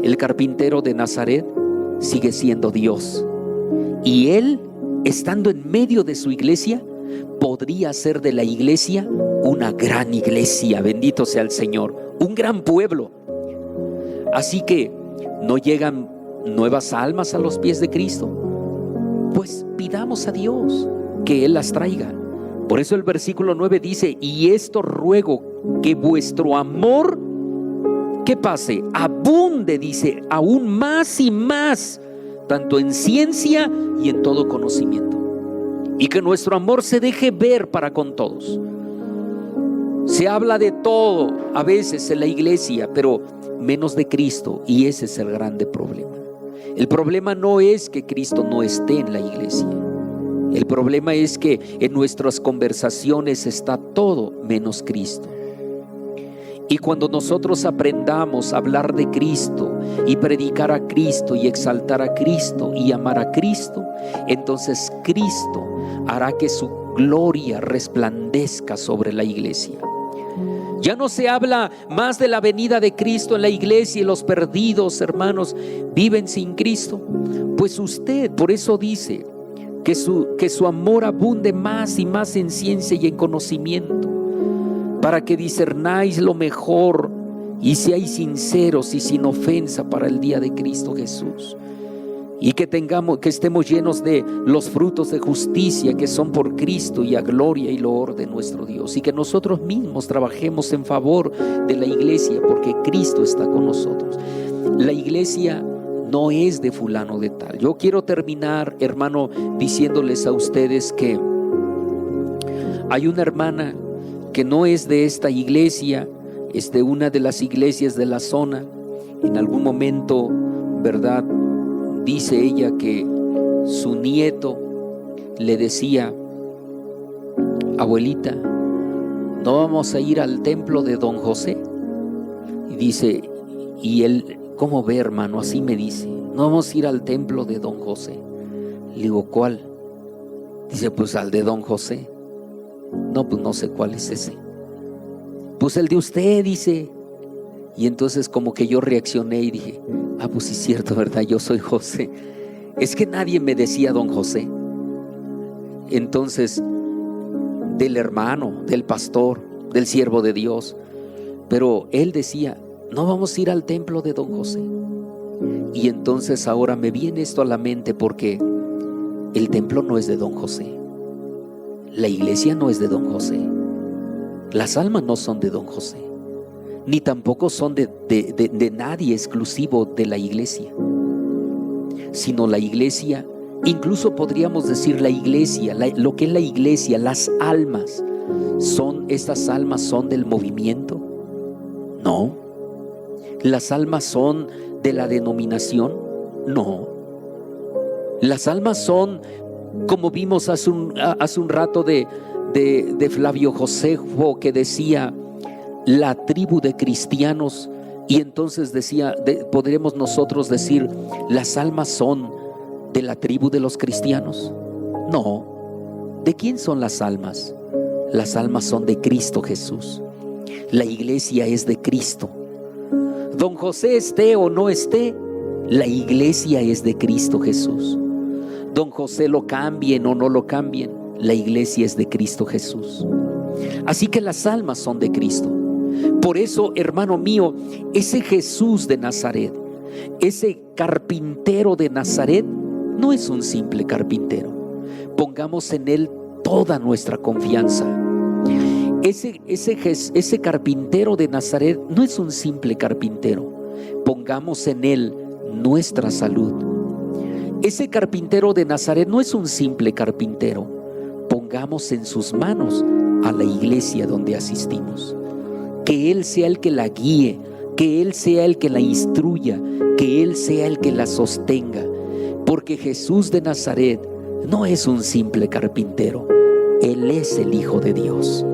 [SPEAKER 2] El carpintero de Nazaret sigue siendo Dios, y Él, estando en medio de su iglesia, podría hacer de la iglesia una gran iglesia. Bendito sea el Señor, un gran pueblo. Así que no llegan nuevas almas a los pies de Cristo, pues pidamos a Dios que Él las traiga. Por eso el versículo 9 dice: y esto ruego, que vuestro amor, ¿qué pase? Abunde, dice, aún más y más, tanto en ciencia y en todo conocimiento. Y que nuestro amor se deje ver para con todos. Se habla de todo a veces en la iglesia, pero menos de Cristo, y ese es el grande problema. El problema no es que Cristo no esté en la iglesia. El problema es que en nuestras conversaciones está todo menos Cristo. Y cuando nosotros aprendamos a hablar de Cristo y predicar a Cristo y exaltar a Cristo y amar a Cristo, entonces Cristo hará que su gloria resplandezca sobre la iglesia. Ya no se habla más de la venida de Cristo en la iglesia, y los perdidos, hermanos, viven sin Cristo. Pues usted, por eso dice que su amor abunde más y más en ciencia y en conocimiento, para que discernáis lo mejor y seáis sinceros y sin ofensa para el día de Cristo Jesús. Y que estemos llenos de los frutos de justicia que son por Cristo, y a gloria y loor de nuestro Dios. Y que nosotros mismos trabajemos en favor de la iglesia, porque Cristo está con nosotros. La iglesia no es de fulano de tal. Yo quiero terminar, hermano, diciéndoles a ustedes que hay una hermana que no es de esta iglesia, es de una de las iglesias de la zona. En algún momento, ¿verdad?, dice ella que su nieto le decía: abuelita, ¿no vamos a ir al templo de Don José? Y dice, y él, ¿cómo ve, hermano? Así me dice: no vamos a ir al templo de Don José. Le digo, ¿cuál? Dice, pues al de Don José. No, pues no sé cuál es ese. Pues el de usted, dice. Y entonces como que yo reaccioné y dije, pues sí es cierto, ¿verdad? Yo soy José. Es que nadie me decía Don José. Entonces, del hermano, del pastor, del siervo de Dios. Pero él decía, no vamos a ir al templo de Don José. Y entonces ahora me viene esto a la mente, porque el templo no es de Don José. La iglesia no es de Don José. Las almas no son de Don José, ni tampoco son de nadie exclusivo de la iglesia, sino la iglesia, incluso podríamos decir la iglesia, lo que es la iglesia, las almas, ¿estas almas son del movimiento? No. ¿Las almas son de la denominación? No. Las almas son, como vimos hace un rato de Flavio Josefo, que decía la tribu de cristianos, y entonces decía, podremos nosotros decir, las almas son de la tribu de los cristianos. No. ¿De quién son las almas? Las almas son de Cristo Jesús. La iglesia es de Cristo. Don José esté o no esté, la iglesia es de Cristo Jesús. Don José lo cambien o no lo cambien, la iglesia es de Cristo Jesús. Así que las almas son de Cristo. Por eso, hermano mío, ese Jesús de Nazaret, ese carpintero de Nazaret, no es un simple carpintero. Pongamos en Él toda nuestra confianza. Ese carpintero de Nazaret no es un simple carpintero. Pongamos en Él nuestra salud. Ese carpintero de Nazaret no es un simple carpintero. Pongamos en sus manos a la iglesia donde asistimos. Que Él sea el que la guíe, que Él sea el que la instruya, que Él sea el que la sostenga. Porque Jesús de Nazaret no es un simple carpintero. Él es el Hijo de Dios.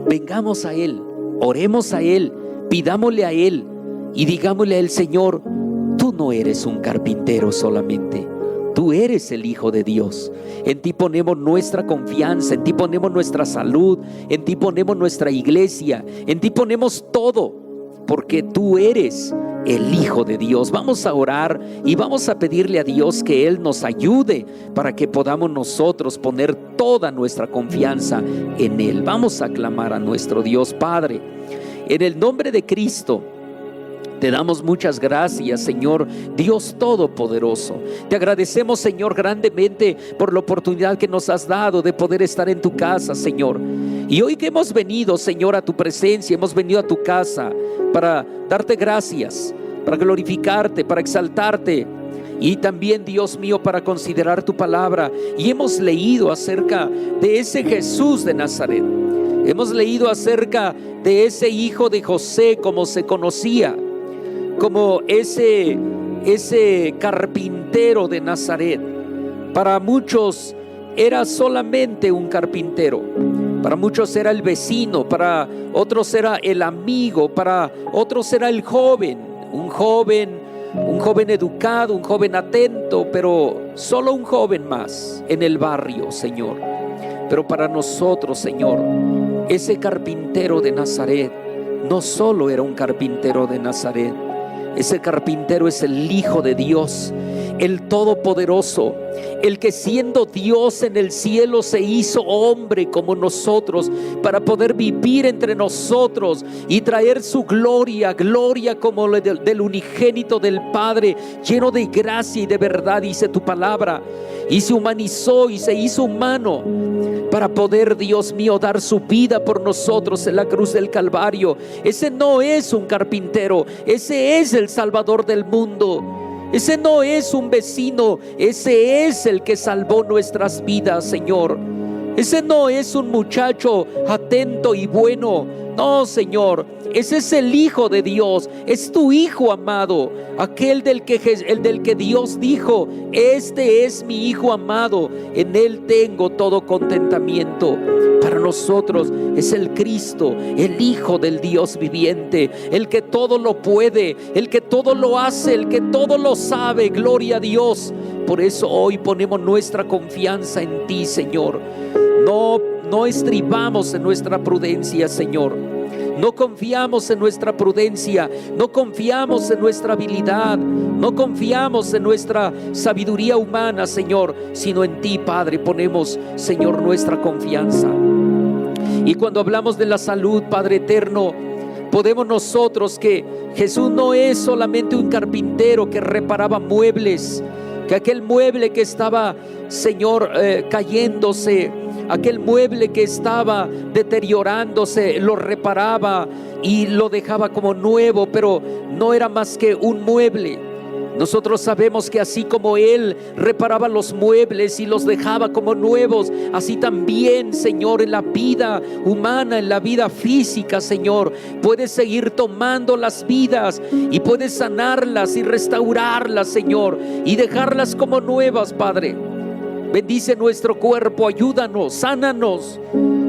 [SPEAKER 2] Vengamos a Él, oremos a Él, pidámosle a Él y digámosle a Él: Señor, tú no eres un carpintero solamente. Tú eres el Hijo de Dios. En ti ponemos nuestra confianza, en ti ponemos nuestra salud, en ti ponemos nuestra iglesia, en ti ponemos todo, porque tú eres el Hijo de Dios. Vamos a orar y vamos a pedirle a Dios que Él nos ayude para que podamos nosotros poner toda nuestra confianza en Él. Vamos a clamar a nuestro Dios. Padre, en el nombre de Cristo, te damos muchas gracias, Señor Dios Todopoderoso. Te agradecemos, Señor, grandemente por la oportunidad que nos has dado de poder estar en tu casa, Señor. Y hoy que hemos venido, Señor, a tu presencia, hemos venido a tu casa para darte gracias, para glorificarte, para exaltarte. Y también, Dios mío, para considerar tu palabra. Y hemos leído acerca de ese Jesús de Nazaret. Hemos leído acerca de ese hijo de José, como se conocía, como ese carpintero de Nazaret. Para muchos era solamente un carpintero, para muchos era el vecino, para otros era el amigo, para otros era el joven, un joven educado, un joven atento, pero solo un joven más en el barrio, Señor. Pero para nosotros, Señor, ese carpintero de Nazaret no solo era un carpintero de Nazaret. Ese carpintero es el Hijo de Dios, el Todopoderoso, el que siendo Dios en el cielo se hizo hombre como nosotros para poder vivir entre nosotros y traer su gloria como del unigénito del Padre, lleno de gracia y de verdad, dice tu palabra, y se humanizó y se hizo humano para poder, Dios mío, dar su vida por nosotros en la cruz del Calvario. Ese no es un carpintero, ese es el Salvador del mundo. Ese no es un vecino, ese es el que salvó nuestras vidas, Señor. Ese no es un muchacho atento y bueno. No, Señor, ese es el Hijo de Dios, es tu Hijo amado, aquel del que Dios dijo: este es mi Hijo amado, en Él tengo todo contentamiento. Para nosotros es el Cristo, el Hijo del Dios viviente, el que todo lo puede, el que todo lo hace, el que todo lo sabe. Gloria a Dios. Por eso hoy ponemos nuestra confianza en ti, Señor. No estribamos en nuestra prudencia, Señor. No confiamos en nuestra prudencia, no confiamos en nuestra habilidad, no confiamos en nuestra sabiduría humana, Señor, sino en ti, Padre, ponemos, Señor, nuestra confianza. Y cuando hablamos de la salud, Padre eterno, podemos nosotros que Jesús no es solamente un carpintero que reparaba muebles, que aquel mueble que estaba, Señor, cayéndose, aquel mueble que estaba deteriorándose, lo reparaba y lo dejaba como nuevo, pero no era más que un mueble. Nosotros sabemos que así como Él reparaba los muebles y los dejaba como nuevos, así también, Señor, en la vida humana, en la vida física, Señor, puedes seguir tomando las vidas y puedes sanarlas y restaurarlas, Señor, y dejarlas como nuevas, Padre. Bendice nuestro cuerpo, ayúdanos, sánanos.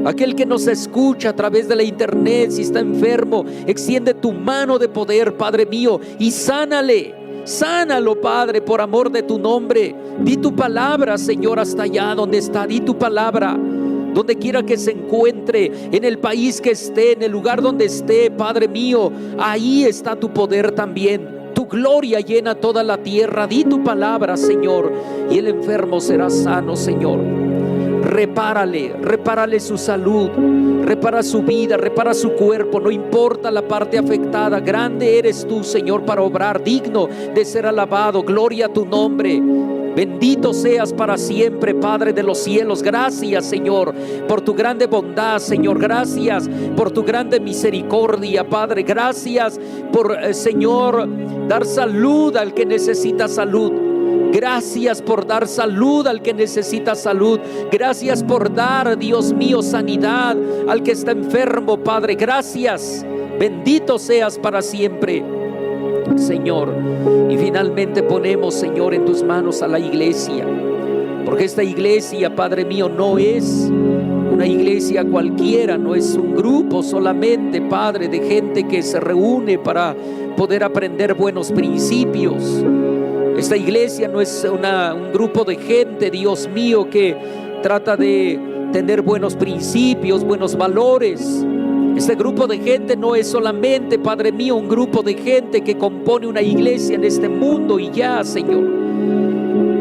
[SPEAKER 2] Aquel que nos escucha a través de la internet, si está enfermo, extiende tu mano de poder, Padre mío, y sánale. Sánalo, Padre, por amor de tu nombre. Di tu palabra, Señor, hasta allá donde está. Di tu palabra donde quiera que se encuentre, en el país que esté, en el lugar donde esté, Padre mío. Ahí está tu poder también. Tu gloria llena toda la tierra. Di tu palabra, Señor, y el enfermo será sano, Señor. Repárale su salud, repara su vida, repara su cuerpo, no importa la parte afectada. Grande eres tú, Señor, para obrar, digno de ser alabado. Gloria a tu nombre. Bendito seas para siempre, Padre de los cielos. Gracias, Señor, por tu grande bondad, Señor. Gracias por tu grande misericordia, Padre. Gracias por, Señor, dar salud al que necesita salud. Gracias por dar salud al que necesita salud. Gracias por dar, Dios mío, sanidad al que está enfermo, Padre. Gracias. Bendito seas para siempre, Señor. Y finalmente ponemos, Señor, en tus manos a la iglesia, porque esta iglesia, Padre mío, no es una iglesia cualquiera, no es un grupo solamente, Padre, de gente que se reúne para poder aprender buenos principios. Esta iglesia no es un grupo de gente, Dios mío, que trata de tener buenos principios, buenos valores. Este grupo de gente no es solamente, Padre mío, un grupo de gente que compone una iglesia en este mundo y ya, Señor.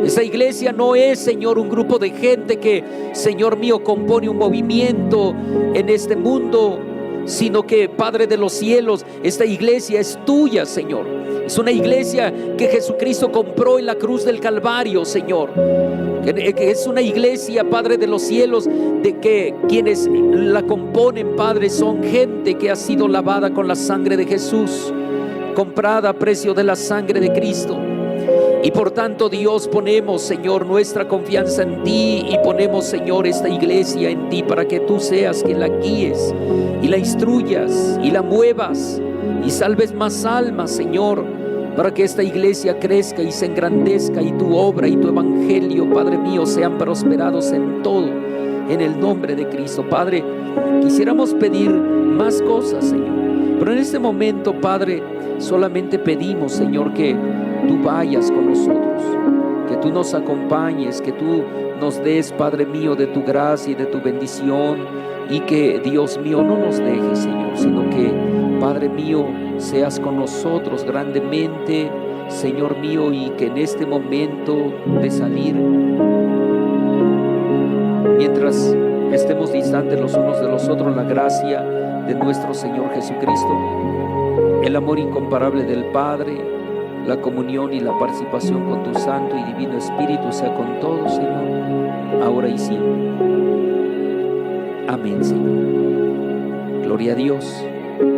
[SPEAKER 2] Esta iglesia no es, Señor, un grupo de gente que, Señor mío, compone un movimiento en este mundo, sino que, Padre de los cielos, esta iglesia es tuya, Señor. Es una iglesia que Jesucristo compró en la cruz del Calvario, Señor. Que es una iglesia, Padre de los cielos, de que quienes la componen, Padre, son gente que ha sido lavada con la sangre de Jesús, comprada a precio de la sangre de Cristo. Y por tanto, Dios, ponemos, Señor, nuestra confianza en ti, y ponemos, Señor, esta iglesia en ti, para que tú seas quien la guíes y la instruyas y la muevas y salves más almas, Señor, para que esta iglesia crezca y se engrandezca, y tu obra y tu evangelio, Padre mío, sean prosperados en todo, en el nombre de Cristo. Padre, quisiéramos pedir más cosas, Señor, pero en este momento, Padre, solamente pedimos, Señor, que tú vayas con nosotros, que tú nos acompañes, que tú nos des, Padre mío, de tu gracia y de tu bendición, y que, Dios mío, no nos dejes, Señor, sino que, Padre mío, seas con nosotros grandemente, Señor mío, y que en este momento de salir, mientras estemos distantes los unos de los otros, la gracia de nuestro Señor Jesucristo, el amor incomparable del Padre, la comunión y la participación con tu Santo y Divino Espíritu sea con todos, Señor, ahora y siempre. Amén, Señor. Gloria a Dios. Amén.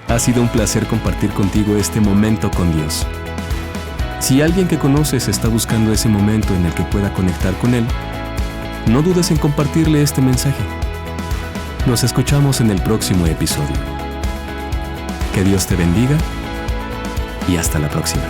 [SPEAKER 1] Ha sido un placer compartir contigo este momento con Dios. Si alguien que conoces está buscando ese momento en el que pueda conectar con Él, no dudes en compartirle este mensaje. Nos escuchamos en el próximo episodio. Que Dios te bendiga y hasta la próxima.